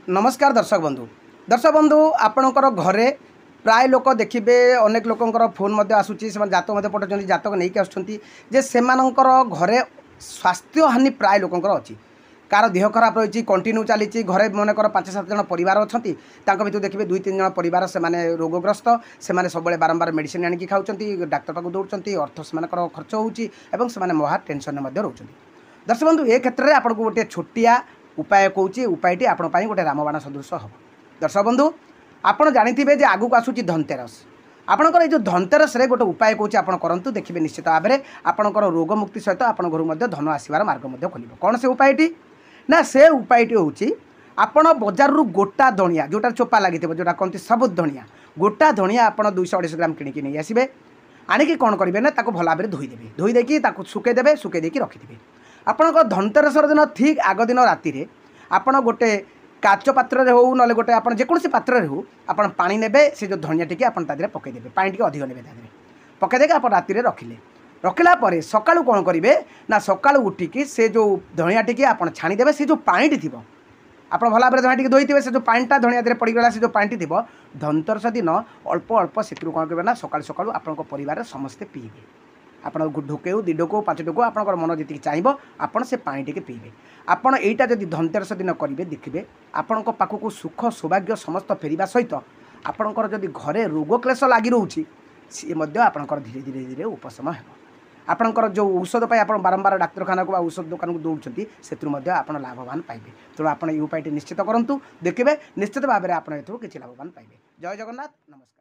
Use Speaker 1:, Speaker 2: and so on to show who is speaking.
Speaker 1: नमस्कार दर्शक बंधु आपणकर घरे प्राय लोक देखिए अनेक लोकंर फोन आसूँ से जातक पठाऊँ जातक नहीं आसुँचे से घरे स्वास्थ्य हानि प्राय लोकंर अच्छी कार देह खराब रही कंटिन्यू चली घरे मनकर 5-7 जन परिवार अच्छा भर देखिए 2-3 जन परिवार से रोगग्रस्त से सब बारंबार मेडिसिन आनिक खाऊँ डाक्तर पाक दौड़ते अर्थ से खर्च होने महा टेंशन रोच दर्शक बंधु ए क्षेत्र में आपको गोटे छोटिया उपाय कौची उपायटी आपण गोटे रामबाण सदृश हम दर्शक बंधु आपड़ जाथे आगू आसूँ धनतेरस आपणकर ये जो धनतेरस गोटे उपाय कौची आप करूँ देखिए निश्चित भाव में आपणकर रोग मुक्ति सहित आपण घर धन आसबार मार्ग खोल कौन से उपायटी ना से उपायटी हूँ आपण बजार गोटा धनिया जोटा चोपा लगी जोटा कहते सबुत धनिया गोटा धनिया आप 200-250 ग्राम किणिकी नहीं आसबे आणिकी कौन करेंगे ना ताको भल भाव में धोईदेवे धोईदेकी सुखेदेवे सुखेदेकी रखिथे आपणकर धनतेरस दिन ठीक आग दिन राति आपण गोटे काच पात्र हो ना गोटे आप जेकोसी पात्र हो आप पानी ने से जो धनिया टी आप पकईदेवे पानी टी अधिक ने पकईदे आप राति रखिले रखला सकाळू कौन करेंगे ना सकाळू उठिकी से जो धनिया टी आप छाणीदेवे से जो पानी थी आप भल भाव में धनिया टी धोई से जो पानीटा धनिया पड़गला से जो पानी थी धनतेरस दिन अल्प अल्प से कौन करेंगे ना सकाळू सकाळू आपण परिवार समस्ते पीबे आप ढोकेऊ 2 ढोक 5 ढोक आप मन जी चाहिए आपड़ से पानी टी पीबे आपड़ यहीटा जब धनतेरस दिन करेंगे देखिए आपण पाखक सुख सौभाग्य समस्त फेरवा सहित आपणकर जदि घरे रोग क्लेश लगी रोचे सी आपणकर धीरे धीरे धीरे उपशम हो आपणकर जो औषध पाई आप बारंबार डाक्तखाना को औषध दुकान को दौड़ते से आप लाभवान पाइबे तेणु आप उपायटी निश्चित करूँ देखिए निश्चित भाव में आप किसी लाभवान पाइबे। जय जगन्नाथ नमस्कार।